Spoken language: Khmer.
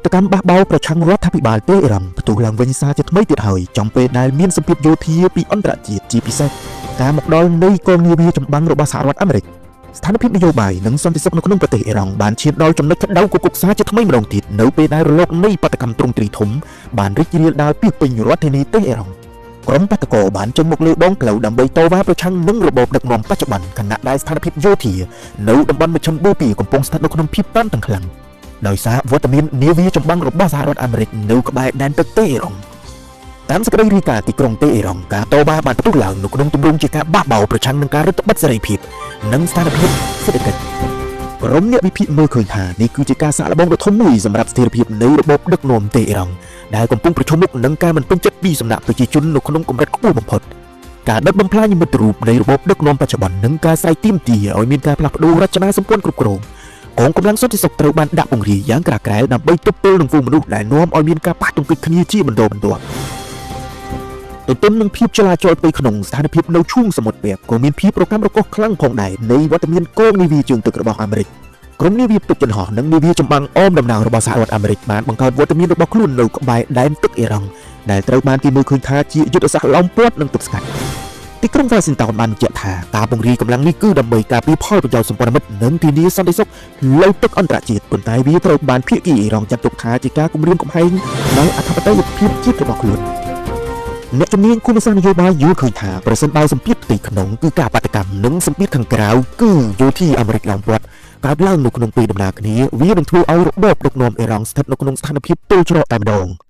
តកម្មបះបោរប្រឆាំងរដ្ឋាភិបាលទេអ៊ីរ៉ង់ផ្ទុះឡើងវិញសារជាថ្មីទៀតហើយចំពេលដែលមានសម្ពាធយោធាពីអន្តរជាតិជាពិសេសការមកដល់នៃកងនាវាចម្បាំងរបស់សហរដ្ឋអាមេរិកស្ថានភាពនយោបាយនិងសន្តិសុខនៅក្នុងប្រទេសអ៊ីរ៉ង់បានឈានដល់ចំណុចក្តៅគគុកសារជាថ្មីម្ដងទៀតនៅពេលដែលរលកនៃបាតុកម្មទ្រង់ទ្រីធំបានរីករាលដាលពីពេញរដ្ឋធានីទេអ៊ីរ៉ង់ក្រុមបាតកោបានចេញមកលើដងផ្លូវដើម្បីតវ៉ាប្រឆាំងនឹងរបបដឹកនាំបច្ចុប្បន្នខណៈដែលស្ថានភាពយោធានៅតំបន់មជ្ឈមបូព៌ាកំពុងស្ថិតនៅក្នុងភាពតានតឹងខ្លាំងដោយសារវត្តមាននាវាចម្បាំងរបស់សហរដ្ឋអាមេរិកនៅក្បែរដែនទឹកទេអ៊ីរ៉ង់តាមសេចក្តីរាយការណ៍ទីក្រុងទេអ៊ីរ៉ង់ការតវ៉ាបានផ្ទុះឡើងនៅក្នុងទម្រង់ជាការបះបោរប្រឆាំងនឹងការរឹតបន្តឹងសេរីភាពនិងស្ថានភាពសេដ្ឋកិច្ចក្រុមអ្នកវិភាគមើលឃើញថានេះគឺជាការសាកល្បងដ៏ធំមួយសម្រាប់ស្ថិរភាពនៃរបបដឹកនាំទេអ៊ីរ៉ង់ដែលកំពុងប្រឈមមុខនឹងការមិនពេញចិត្តពីសំណាក់ប្រជាជននៅក្នុងកម្រិតខ្ពស់បំផុតការដុតបំផ្លាញនិមិត្តរូបនៃរបបដឹកនាំបច្ចុប្បន្ននិងការស្រែកទាមទារឲ្យមានការផ្លាស់ប្ដូររចនាសម្ព័ន្ធគ្រប់គ្រងកងកម្លាំងសន្តិសុខត្រូវបានដាក់ពង្រាយយ៉ាងក្រាស់ក្រែលដើម្បីទប់ទល់នឹងហ្វូងមនុស្សដែលនាំឲ្យមានការប៉ះទង្គិចគ្នាជាបន្តបន្ទាប់ទន្ទឹមនឹងភាពចលាចលពីក្នុងស្ថានភាពនៅឈូងសមុទ្រពាក់ក៏មានភាពប្រកម្មរកូសខ្លាំងផងដែរនៃវត្តមានកងនាវាជើងទឹករបស់អាមេរិកក្រុមនាវាទឹកយន្តហោះនិងនាវាចម្បាំងអមដំណើររបស់សហរដ្ឋអាមេរិកបានបង្កើតវត្តមានរបស់ខ្លួននៅក្បែរដែនទឹកអ៊ីរ៉ង់ដែលត្រូវបានគេមើលឃើញថាជាយុទ្ធសាស្ត្រឡោមព័ទ្ធនិងទប់ស្កាត់ទីក្រុងវ៉ាស៊ីនតោនបានបញ្ជាក់ថាការពង្រាយកម្លាំងនេះគឺដើម្បីការពារផលប្រយោជន៍សម្ព័ន្ធមិត្តនិងធានាសន្តិសុខលើទឹកអន្តរជាតិប៉ុន្តែវាត្រូវបានភាគីអ៊ីរ៉ង់ចាត់ទុកថាជាការគំរាមកំហែងដល់អធិបតេយ្យភាពជាតិរបស់ខ្លួនអ្នកជំនាញគុណសាស្ត្រនយោបាយយល់ឃើញថាប្រសិនបើសម្ពាធផ្ទៃក្នុងគឺការបាតកម្មនិងសម្ពាធខាងក្រៅគឺយោធាអាមេរិកឡោមព័ទ្ធកើតឡើងនៅក្នុងពេលដំណើរគ្នាវានឹងធ្វើឲ្យរបបដឹកនាំអ៊ីរ៉ង់ស្ថិតនៅក្នុងស្ថានភាពទល់ច្រកតែម្ដង